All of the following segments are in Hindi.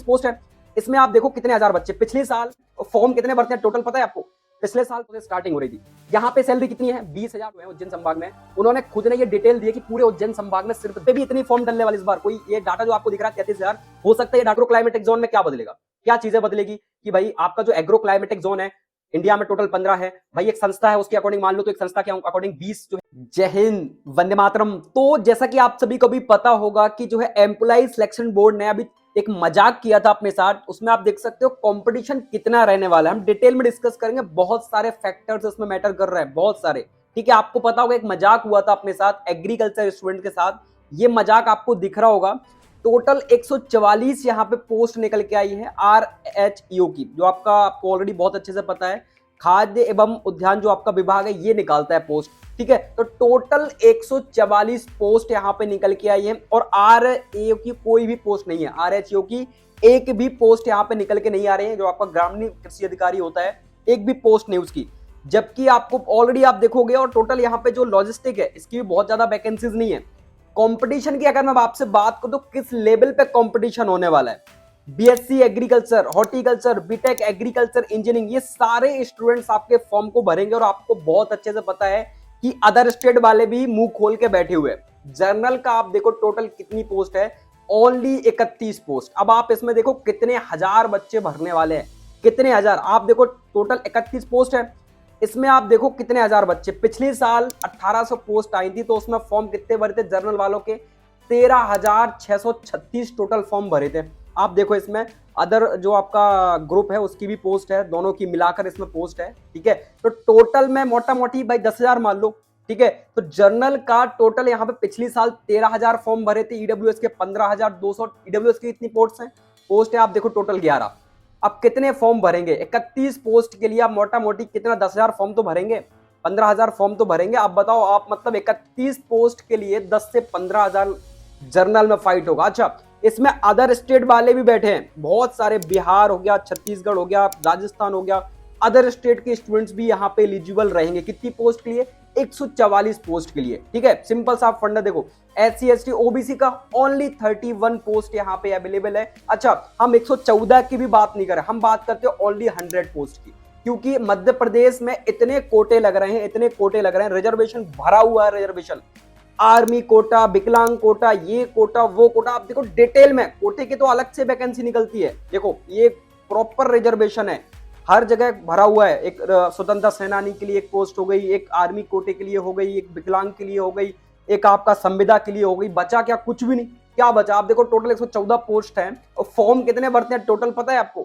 पोस्ट है, इसमें आप देखो कितने हजार बच्चे पिछले साल फॉर्म कितने भरते हैं टोटल पता है आपको? पिछले साल तो स्टार्टिंग हो रही थी। यहाँ पे सैलरी कितनी है? 20,000 हुए उज्जैन संभाग में। उन्होंने खुद ने ये डिटेल दी है कि पूरे उज्जैन संभाग में सिर्फ भी इतनी फॉर्म डलने वाली इस बार। कोई ये डाटा जो आपको दिख रहा है 33,000, हो सकता है ये एग्रो क्लाइमेटिक जोन में क्या बदलेगा, क्या चीजें बदलेगी कि भाई आपका जो एग्रो क्लाइमेटिक जोन है इंडिया में टोटल 15 है भाई, एक संस्था है उसके अकॉर्डिंग मान लो तो एक संस्था के अकॉर्डिंग 20 जो है। जय हिंद, वंदे मातरम। तो जैसा कि आप सभी को भी पता होगा कि जो है एम्प्लॉय सिलेक्शन बोर्ड ने अभी एक मजाक किया था अपने साथ, उसमें आप देख सकते हो कंपटीशन कितना रहने वाला है। हम डिटेल में डिस्कस करेंगे, बहुत सारे फैक्टर्स इसमें मैटर कर रहे हैं, बहुत सारे। ठीक है, आपको पता होगा एक मजाक हुआ था अपने साथ एग्रीकल्चर स्टूडेंट के साथ, ये मजाक आपको दिख रहा होगा। टोटल 144 यहाँ पे पोस्ट निकल के आई है RHEO की, जो आपको ऑलरेडी बहुत अच्छे से पता है, खाद्य एवं उद्यान जो आपका विभाग है ये निकालता है पोस्ट। ठीक है, तो टोटल 144 पोस्ट यहाँ पे निकल के आई है और RHEO की कोई भी पोस्ट नहीं है। RHEO की एक भी पोस्ट यहाँ पे निकल के नहीं आ रही है, जो आपका ग्रामीण कृषि अधिकारी होता है, एक भी पोस्ट नहीं उसकी। जबकि आपको ऑलरेडी आप देखोगे और टोटल यहाँ पे जो लॉजिस्टिक है इसकी भी बहुत ज्यादा वैकेंसीज नहीं है। कंपटीशन की अगर मैं आपसे बात करूं तो किस लेवल पे कंपटीशन होने वाला है, BSc agriculture, horticulture, BTech agriculture engineering, ये सारे स्टूडेंट्स आपके फॉर्म को भरेंगे और आपको बहुत अच्छे से पता है कि अदर स्टेट वाले भी मुंह खोल के बैठे हुए हैं। जर्नल का आप देखो टोटल कितनी पोस्ट है, ओनली 31 पोस्ट। अब आप इसमें देखो कितने हजार बच्चे भरने वाले हैं, कितने हजार। आप देखो टोटल 31 पोस्ट है, इसमें आप देखो कितने हजार बच्चे। पिछले साल 1800 पोस्ट आई थी तो उसमें फॉर्म कितने भरे थे जर्नल वालों के? 13,636 टोटल फॉर्म भरे थे। आप देखो इसमें अदर जो आपका ग्रुप है उसकी भी पोस्ट है, दोनों की मिलाकर इसमें पोस्ट है। ठीक है, तो टोटल में मोटा मोटी भाई 10,000 मान लो। ठीक है, तो जर्नल का टोटल यहाँ पे पिछले साल 13,000 फॉर्म भरे थे, ईडब्ल्यूएस के 15,200। ईडब्ल्यूएस की इतनी पोस्ट है आप देखो टोटल 11। अब कितने फॉर्म भरेंगे? 31 पोस्ट के लिए आप मोटा मोटी कितना 10,000 फॉर्म तो भरेंगे, 15,000 फॉर्म तो भरेंगे। आप बताओ, आप मतलब 31 पोस्ट के लिए 10 से 15,000 जर्नल में फाइट होगा। अच्छा, इसमें अदर स्टेट वाले भी बैठे हैं बहुत सारे, बिहार हो गया, छत्तीसगढ़ हो गया, राजस्थान हो गया, अदर स्टेट के स्टूडेंट्स भी यहाँ पे एलिजिबल रहेंगे। कितनी पोस्ट के लिए? 144 पोस्ट के लिए। ठीक है, सिंपल सा फंडा देखो, SC ST OBC का ओनली 31 पोस्ट यहाँ पे अवेलेबल है। अच्छा, हम 114 की भी बात नहीं कर रहे, हम बात करते हैं ओनली 100 पोस्ट की, क्योंकि मध्य प्रदेश में इतने कोटे लग रहे हैं, इतने कोटे लग रहे हैं, रिजर्वेशन भरा हुआ है। रिजर्वेशन, आर्मी कोटा, विकलांग कोटा, ये कोटा, वो कोटा। आप देखो डिटेल में कोटे की तो अलग से वैकेंसी निकलती है। देखो ये प्रॉपर रिजर्वेशन है, हर जगह भरा हुआ है। एक स्वतंत्रता सेनानी के लिए एक पोस्ट हो गई, एक आर्मी कोटे के लिए हो गई, एक विकलांग के लिए हो गई, एक आपका संविदा के लिए हो गई। बचा क्या? कुछ भी नहीं। क्या बचा? आप देखो टोटल 114 पोस्ट है और फॉर्म कितने भरते हैं टोटल पता है आपको?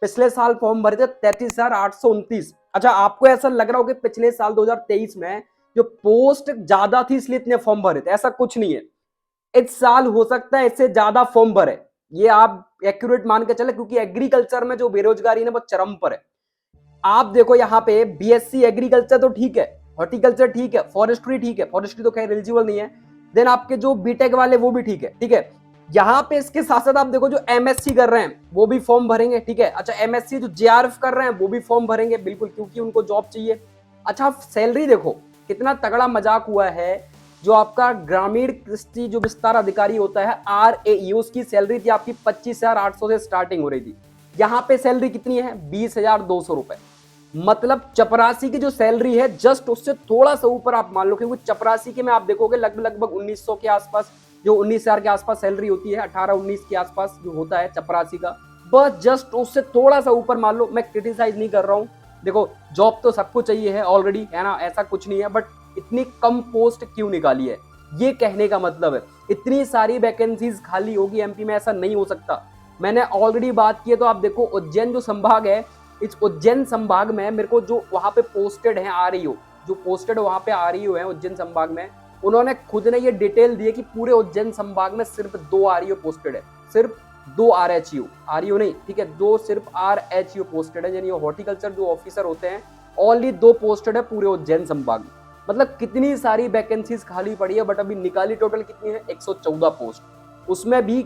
पिछले साल फॉर्म भरे थे 33,829। अच्छा, आपको ऐसा लग रहा हो कि पिछले साल 2023 में जो पोस्ट ज्यादा थी इसलिए इतने फॉर्म भरे थे, ऐसा कुछ नहीं है। इस साल हो सकता है इससे ज्यादा फॉर्म भरे, ये आप एक्यूरेट मान के चले, क्योंकि एग्रीकल्चर में जो बेरोजगारी है वो चरम पर है। आप देखो यहाँ पे BSc एग्रीकल्चर तो ठीक है, हॉर्टिकल्चर ठीक है, फॉरेस्ट्री ठीक है, फॉरेस्ट्री तो खैर एलिजिबल नहीं है। देन आपके जो बीटेक वाले वो भी ठीक है। ठीक है, यहाँ पे इसके साथ साथ आप देखो जो MSc कर रहे हैं वो भी फॉर्म भरेंगे। ठीक है, अच्छा MSc जो JRF कर रहे हैं वो भी फॉर्म भरेंगे, बिल्कुल, क्योंकि उनको जॉब चाहिए। अच्छा, सैलरी देखो कितना तगड़ा मजाक हुआ है। जो आपका ग्रामीण कृषि जो विस्तार अधिकारी होता है RAE, उसकी सैलरी थी आपकी 25,800 से स्टार्टिंग हो रही थी। यहाँ पे सैलरी कितनी है? 20,200 रुपए। मतलब चपरासी की जो सैलरी है जस्ट उससे थोड़ा सा ऊपर आप मान लो, क्योंकि चपरासी के में आप देखोगे लगभग 1900 के आसपास, जो 19,000 के आसपास सैलरी होती है, 18-19 के आसपास जो होता है चपरासी का, बस जस्ट उससे थोड़ा सा ऊपर मान लो। मैं क्रिटिसाइज नहीं कर रहा हूँ, देखो जॉब तो सबको चाहिए है ऑलरेडी, है ना, ऐसा कुछ नहीं है, बट इतनी कम पोस्ट क्यों निकाली है, ये कहने का मतलब है। इतनी सारी वैकेंसीज खाली होगी MP में, ऐसा नहीं हो सकता। मैंने ऑलरेडी बात की है, तो आप देखो उज्जैन जो संभाग है, इस उज्जैन संभाग में मेरे को जो वहां पे पोस्टेड है REO, जो पोस्टेड वहां पे REO है उज्जैन संभाग में, उन्होंने खुद ने ये डिटेल दी है कि पूरे उज्जैन संभाग में सिर्फ 2 REO पोस्टेड है, सिर्फ 2 RHEO नहीं, ठीक है, 2 सिर्फ RHEO पोस्टेड है, यानी हॉर्टिकल्चर जो ऑफिसर होते हैं ओनली 2 पोस्टेड है पूरे उज्जैन संभाग में। मतलब कितनी सारी वैकेंसीज खाली पड़ी है, बट अभी निकाली टोटल कितनी है? 114 पोस्ट। उसमें भी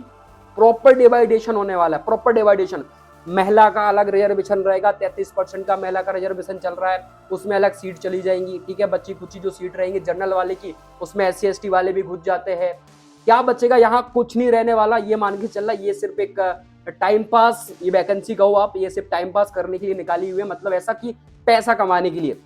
प्रॉपर डिवाइडेशन होने वाला है, प्रॉपर डिवाइडेशन। महिला का अलग रिजर्वेशन रहेगा, 33% का महिला का रिजर्वेशन चल रहा है, उसमें अलग सीट चली जाएंगी। ठीक है, बच्ची कुची जो सीट रहेंगी जनरल वाले की, उसमें SC ST वाले भी घुस जाते हैं। क्या बचेगा? यहाँ कुछ नहीं रहने वाला, ये मान के चल रहा है। ये सिर्फ एक टाइम पास ये वैकेंसी कहो आप, ये सिर्फ टाइम पास करने के लिए निकाली हुई है, मतलब ऐसा कि पैसा कमाने के लिए।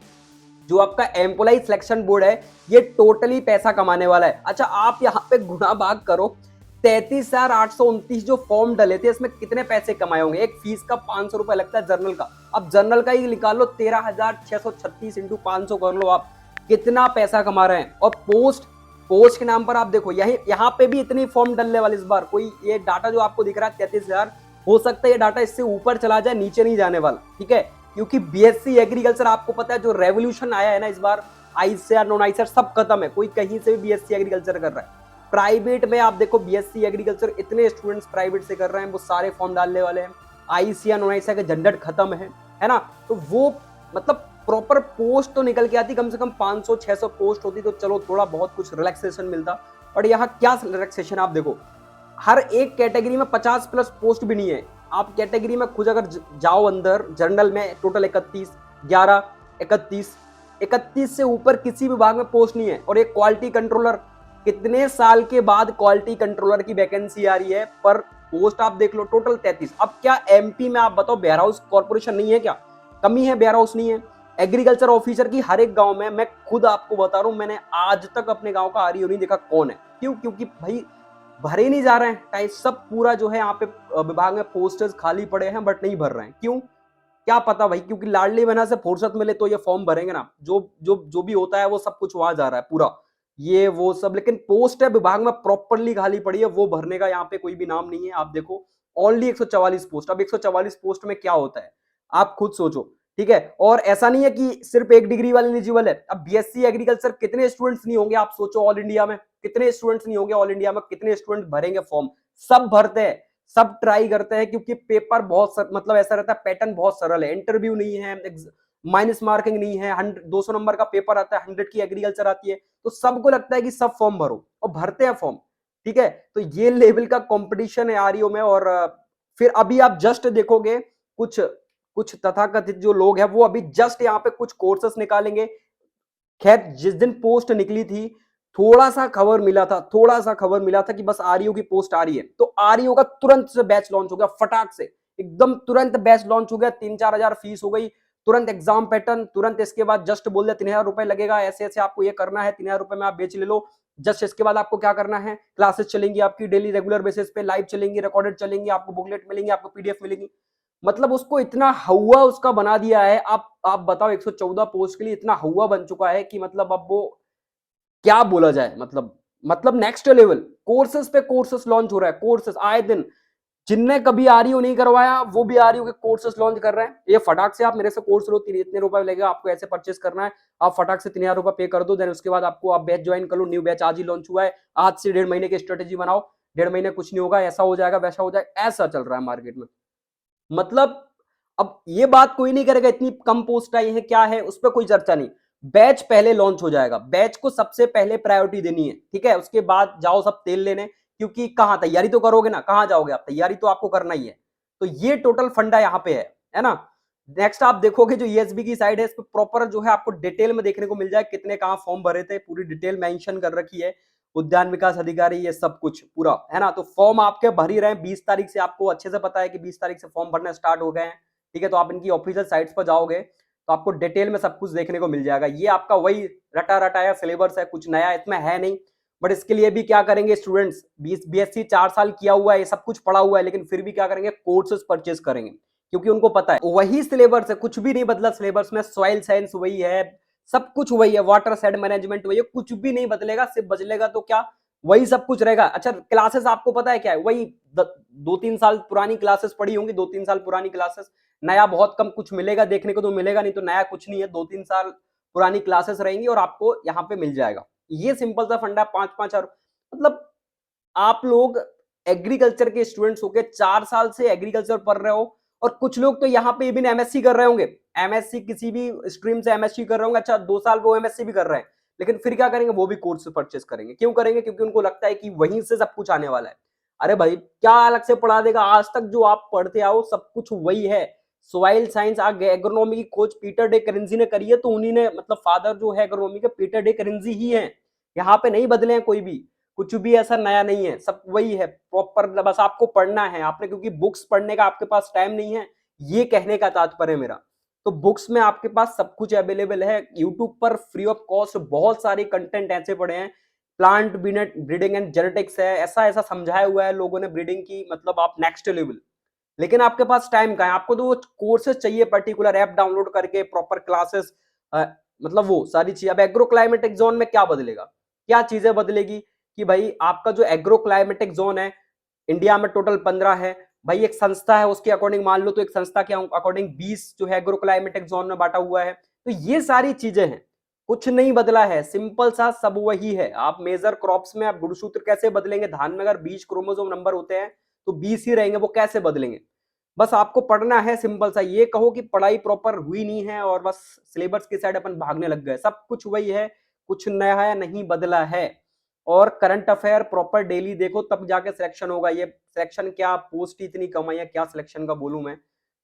जो आपका एम्प्लॉय सिलेक्शन बोर्ड है ये टोटली पैसा कमाने वाला है। अच्छा आप यहाँ पे गुणा भाग करो, 33,829 जो फॉर्म डले थे इसमें कितने पैसे कमाए होंगे। एक फीस का 500 रुपए लगता है जर्नल का, अब जर्नल का ही निकाल लो, 13,636 इंटू 500 कर लो आप, कितना पैसा कमा रहे हैं। और पोस्ट पोस्ट के नाम पर आप देखो यहाँ पे भी इतनी फॉर्म डलने वाली इस बार। कोई ये डाटा जो आपको दिख रहा है 33,000, हो सकता है ये डाटा इससे ऊपर चला जाए, नीचे नहीं जाने वाला, ठीक है। क्योंकि बीएससी एग्रीकल्चर आपको पता है जो रेवोल्यूशन आया है ना इस बार, आईसीआर नॉन आईसीआर सब खत्म है, कोई कहीं से भी बीएससी एग्रीकल्चर कर रहा है। प्राइवेट में आप देखो बीएससी एग्रीकल्चर इतने स्टूडेंट्स प्राइवेट से कर रहे हैं, वो सारे फॉर्म डालने वाले हैं। आईसीआर नॉन आईसीआर का झंझट खत्म है ना। तो वो मतलब प्रॉपर पोस्ट तो निकल के आती, कम से कम 500-600 पोस्ट होती तो चलो थोड़ा बहुत कुछ रिलैक्सेशन मिलता। और यहाँ क्या रिलैक्सेशन आप देखो, हर एक कैटेगरी में 50+ पोस्ट भी नहीं है। आप कैटेगरी में खुद अगर जाओ अंदर, जनरल में टोटल 31, 11, 31 से ऊपर किसी विभाग में पोस्ट नहीं है। और एक क्वालिटी कंट्रोलर, कितने साल के बाद क्वालिटी कंट्रोलर की वैकेंसी आ रही है, पर पोस्ट आप देख लो टोटल 33। अब क्या एमपी में आप बताओ वेयर हाउस कॉर्पोरेशन नहीं है क्या, कमी है, वेयर हाउस नहीं है। एग्रीकल्चर ऑफिसर की हर एक गांव में, मैं खुद आपको बता रहा हूं, मैंने आज तक अपने गांव का आरईओ नहीं देखा कौन है। क्यों? क्योंकि भाई भरे नहीं जा रहे हैं टाइम, सब पूरा जो है यहाँ पे विभाग में पोस्टर्स खाली पड़े हैं बट नहीं भर रहे हैं। क्यों? क्या पता भाई, क्योंकि लाडली बहना से फुर्सत मिले तो ये फॉर्म भरेंगे ना, जो भी होता है वो सब कुछ वहां जा रहा है पूरा, ये वो सब। लेकिन पोस्ट है विभाग में प्रॉपरली खाली पड़ी है, वो भरने का यहाँ पे कोई भी नाम नहीं है। आप देखो ओनली 144 पोस्ट। अब 144 पोस्ट में क्या होता है आप खुद सोचो, ठीक है। और ऐसा नहीं है कि सिर्फ एक डिग्री वाले एलिजिबल है। अब बीएससी एग्रीकल्चर कितने स्टूडेंट्स नहीं होंगे आप सोचो, ऑल इंडिया में कितने स्टूडेंट्स नहीं होंगे, ऑल इंडिया में कितने स्टूडेंट भरेंगे फॉर्म। सब भरते हैं, सब ट्राई करते हैं, क्योंकि पेपर बहुत मतलब ऐसा रहता है, पैटर्न बहुत सरल है, इंटरव्यू नहीं है, माइनस मार्किंग नहीं है, 200 नंबर का पेपर आता है, 100 की एग्रीकल्चर आती है। तो सबको लगता है कि सब फॉर्म भरो, और भरते हैं फॉर्म, ठीक है। तो ये लेवल का कंपटीशन है आरईओ में। और फिर अभी आप जस्ट देखोगे कुछ कुछ तथाकथित जो लोग हैं वो अभी जस्ट यहाँ पे कुछ कोर्सेस निकालेंगे। खैर जिस दिन पोस्ट निकली थी थोड़ा सा खबर मिला था कि बस आरईओ की पोस्ट आ रही है, तो आरईओ का तुरंत से बैच लॉन्च हो गया, फटाक से एकदम तुरंत बैच लॉन्च हो गया, 3-4 हजार फीस हो गई, तुरंत एग्जाम पैटर्न, तुरंत इसके बाद जस्ट बोल दिया 3,000 रुपए लगेगा, ऐसे ऐसे आपको ये करना है, 3,000 रुपए में आप बेच ले लो। जस्ट इसके बाद आपको क्या करना है, क्लासेस चलेंगी आपकी डेली रेगुलर बेसिस पे, लाइव चलेंगी, रिकॉर्डेड चलेंगी, आपको बुकलेट मिलेंगी, आपको पीडीएफ मिलेगी। मतलब उसको इतना हवा उसका बना दिया है। आप बताओ 114 पोस्ट के लिए इतना हवा बन चुका है कि मतलब अब वो क्या बोला जाए, मतलब नेक्स्ट लेवल कोर्सेस पे कोर्सेस लॉन्च हो रहा है, कोर्सेस आए दिन। जिनने कभी आरईओ नहीं करवाया वो भी आरईओ के कोर्सेस लॉन्च कर रहे हैं। ये फटाक से आप मेरे से कोर्स लो, इतने रुपए लगेगा आपको, ऐसे परचेस करना है, आप फटाक से 3,000 रुपए पे कर दो, देन उसके बाद आपको आप बैच ज्वाइन कर लो। न्यू बैच आज ही लॉन्च हुआ है, आज से 1.5 महीने की स्ट्रेटेजी बनाओ, 1.5 महीने कुछ नहीं होगा, ऐसा हो जाएगा वैसा हो जाएगा, ऐसा चल रहा है मार्केट में। मतलब अब ये बात कोई नहीं करेगा इतनी कम पोस्ट आई है क्या है, उस पर कोई चर्चा नहीं। बैच पहले लॉन्च हो जाएगा, बैच को सबसे पहले प्रायोरिटी देनी है, ठीक है। उसके बाद जाओ सब तेल लेने, क्योंकि कहां तैयारी तो करोगे ना, कहां जाओगे आप, तैयारी तो आपको करना ही है। तो ये टोटल फंडा यहाँ पे है ना। नेक्स्ट आप देखोगे जो ईएसबी की साइड है, इस पर प्रॉपर जो है आपको डिटेल में देखने को मिल जाए, कितने कहां फॉर्म भरे थे, पूरी डिटेल मेंशन कर रखी है, उद्यान विकास अधिकारी, ये सब कुछ पूरा है ना। तो फॉर्म आपके भर ही रहे हैं, 20 तारीख से आपको अच्छे से पता है कि 20 तारीख से फॉर्म भरना स्टार्ट हो गए हैं, ठीक है। तो आप इनकी ऑफिशियल साइट्स पर जाओगे तो आपको डिटेल में सब कुछ देखने को मिल जाएगा। ये आपका वही रटा रटाया सिलेबस है, कुछ नया इसमें है नहीं। बट इसके लिए भी क्या करेंगे स्टूडेंट्स, बीएससी 4 साल किया हुआ है, ये सब कुछ पढ़ा हुआ है, लेकिन फिर भी क्या करेंगे, कोर्सेज परचेज करेंगे, क्योंकि उनको पता है वही सिलेबस है, कुछ भी नहीं बदला सिलेबस में। सॉइल साइंस वही है, सब कुछ वही है, वाटर सेड मैनेजमेंट वही है, कुछ भी नहीं बदलेगा, सिर्फ बदलेगा तो क्या, वही सब कुछ रहेगा। अच्छा क्लासेस आपको पता है क्या है, वही 2-3 साल पुरानी क्लासेस पढ़ी होंगी, 2-3 साल पुरानी क्लासेस, नया बहुत कम कुछ मिलेगा, देखने को तो मिलेगा नहीं, तो नया कुछ नहीं है, 2-3 साल पुरानी क्लासेस रहेंगी और आपको यहाँ पे मिल जाएगा। ये सिंपल सा फंडा, 5-5 हजार। मतलब आप लोग एग्रीकल्चर के स्टूडेंट्स होके 4 साल से एग्रीकल्चर पढ़ रहे हो, और कुछ लोग तो यहाँ पे इवन एमएससी कर रहे होंगे, एमएससी किसी भी स्ट्रीम से एमएससी कर रहे होंगे, अच्छा 2 साल वो एमएससी भी कर रहे हैं, लेकिन फिर क्या करेंगे, वो भी कोर्स परचेस करेंगे। क्यों करेंगे? क्योंकि उनको लगता है कि वहीं से सब कुछ आने वाला है। अरे भाई क्या अलग से पढ़ा देगा, आज तक जो आप पढ़ते आओ सब कुछ वही है। सॉइल साइंस एग्रोनॉमी की खोज पीटर डे करेंजी ने करी है, तो उन्हीं ने, मतलब फादर जो है एग्रोनॉमी के पीटर डे करेंजी ही है, यहाँ पे नहीं बदले हैं कोई भी। कुछ भी ऐसा नया नहीं है, सब वही है प्रॉपर, बस आपको पढ़ना है आपने, क्योंकि बुक्स पढ़ने का आपके पास टाइम नहीं है, ये कहने का तात्पर्य मेरा। तो बुक्स में आपके पास सब कुछ अवेलेबल है, यूट्यूब पर फ्री ऑफ कॉस्ट बहुत सारे कंटेंट ऐसे पड़े हैं, प्लांट ब्रीडिंग एंड जेनेटिक्स है, ऐसा ऐसा समझाया हुआ है लोगों ने ब्रीडिंग की, मतलब आप नेक्स्ट लेवल। लेकिन आपके पास टाइम कहाँ है, आपको तो वो कोर्सेज चाहिए, पर्टिकुलर ऐप डाउनलोड करके प्रॉपर क्लासेस, मतलब वो सारी चीजें। अब एग्रो क्लाइमेटिक जोन में क्या बदलेगा, क्या चीजें बदलेगी कि भाई आपका जो एग्रो क्लाइमेटिक जोन है, इंडिया में टोटल 15 है भाई, एक संस्था है उसके अकॉर्डिंग मान लो, तो एक संस्था के अकॉर्डिंग 20 जो है एग्रो क्लाइमेटिक जोन में बांटा हुआ है। तो ये सारी चीजें हैं, कुछ नहीं बदला है, सिंपल सा सब वही है। आप मेजर क्रॉप्स में आप गुणसूत्र कैसे बदलेंगे, धान में अगर 20 क्रोमोसोम नंबर होते हैं तो 20 ही रहेंगे, वो कैसे बदलेंगे। बस आपको पढ़ना है, सिंपल सा। ये कहो कि पढ़ाई प्रॉपर हुई नहीं है और बस सिलेबस की साइड अपन भागने लग गए, सब कुछ वही है, कुछ नया है नहीं बदला है। और करंट अफेयर प्रॉपर डेली देखो, तब जाके सिलेक्शन होगा। ये सिलेक्शन क्या, पोस्ट ही इतनी कम है, क्या सिलेक्शन का बोलूं मैं,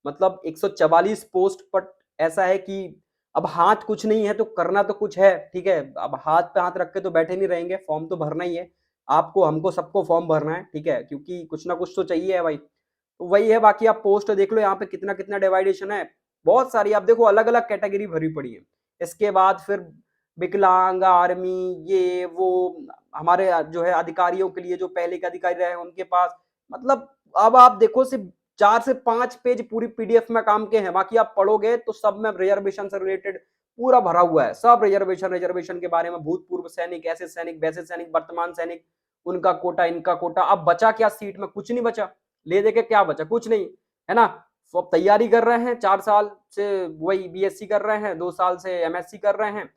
मतलब 144 पोस्ट, बट ऐसा है कि अब हाथ कुछ नहीं है तो करना तो कुछ है, ठीक है। अब हाथ पे हाथ रख के तो बैठे नहीं रहेंगे, फॉर्म तो भरना ही है, आपको हमको सबको फॉर्म भरना है, ठीक है, क्योंकि कुछ ना कुछ तो चाहिए है भाई। तो वही है, बाकी आप पोस्ट देख लो यहाँ पे कितना कितना डिवाइडेशन है, बहुत सारी। आप देखो अलग अलग कैटेगरी भरी पड़ी है। इसके बाद फिर विकलांग, आर्मी, ये वो, हमारे जो है अधिकारियों के लिए, जो पहले के अधिकारी रहे उनके पास, मतलब अब आप देखो सिर्फ 4 से 5 पेज पूरी पीडीएफ में काम के हैं, बाकी आप पढ़ोगे तो सब में रिजर्वेशन से रिलेटेड पूरा भरा हुआ है, सब रिजर्वेशन रिजर्वेशन के बारे में, भूतपूर्व सैनिक, ऐसे सैनिक, वैसे सैनिक, वर्तमान सैनिक, उनका कोटा, इनका कोटा। अब बचा क्या सीट में, कुछ नहीं बचा, ले दे के क्या बचा, कुछ नहीं, है ना। तो अब तैयारी कर रहे हैं, 4 साल से वही बीएससी कर रहे हैं, 2 साल से एमएससी कर रहे हैं,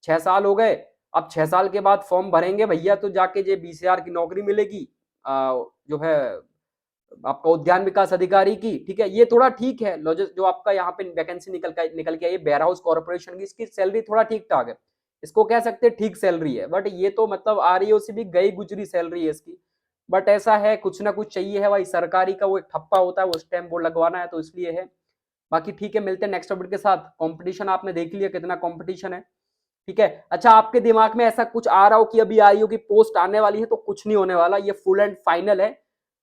6 साल हो गए। अब 6 साल के बाद फॉर्म भरेंगे भैया, तो जाके जे 20,000 की नौकरी मिलेगी, जो है आपका उद्यान विकास अधिकारी की, ठीक है। ये थोड़ा ठीक है, जो आपका यहाँ पे वैकेंसी निकल के आई है वेयर हाउस कॉर्पोरेशन की, इसकी सैलरी थोड़ा ठीक ठाक है, इसको कह सकते हैं ठीक सैलरी है, बट ये तो मतलब आरईओ से भी गई गुजरी सैलरी है इसकी। बट ऐसा है, कुछ ना कुछ चाहिए है भाई, सरकारी का वो एक ठप्पा होता है, वो स्टैम्प बोर्ड लगवाना है, तो इसलिए है। बाकी ठीक है, मिलते हैं नेक्स्ट अपडेट के साथ। कंपटीशन आपने देख लिया कितना कंपटीशन है, ठीक है। अच्छा, आपके दिमाग में ऐसा कुछ आ रहा हो कि अभी आरईओ की पोस्ट आने वाली है, तो कुछ नहीं होने वाला, ये फुल एंड फाइनल है।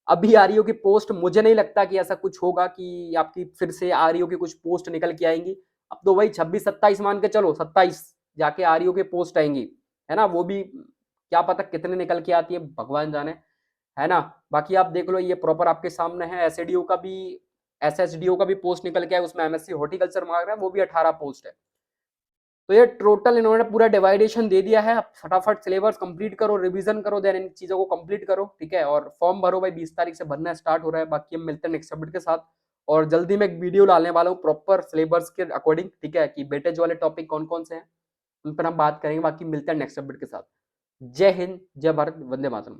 अभी आरईओ की पोस्ट, मुझे नहीं लगता कि ऐसा कुछ होगा कि आपकी फिर से आरईओ की कुछ पोस्ट निकल के आएंगी। अब तो वही 26-27 मान के चलो, 27 जाके आरईओ की पोस्ट आएंगी, है ना। वो भी क्या पता कितने निकल के आती है, भगवान जाने, है ना। बाकी आप देख लो, ये प्रॉपर आपके सामने है। एसएडीओ का भी, एसएसडीओ का भी पोस्ट निकल के आया, उसमें एमएससी हॉर्टिकल्चर मांग रहा है, वो भी 18 पोस्ट है। तो ये टोटल इन्होंने पूरा डिवाइडेशन दे दिया है। अब फटाफट सिलेबस कंप्लीट करो, रिवीजन करो, देन इन चीजों को कंप्लीट करो, ठीक है। और फॉर्म भरो भाई, 20 तारीख से भरना स्टार्ट हो रहा है। बाकी हम मिलते हैं नेक्स्ट अपडेट के साथ, और जल्दी में एक वीडियो डालने वाला हूँ प्रॉपर सिलेबस के अकॉर्डिंग, ठीक है, कि वेटेज वाले टॉपिक कौन कौन से हैं उन पर हम बात करेंगे। बाकी मिलते हैं नेक्स्ट अपडेट के साथ। जय हिंद, जय भारत, वंदे मातरम।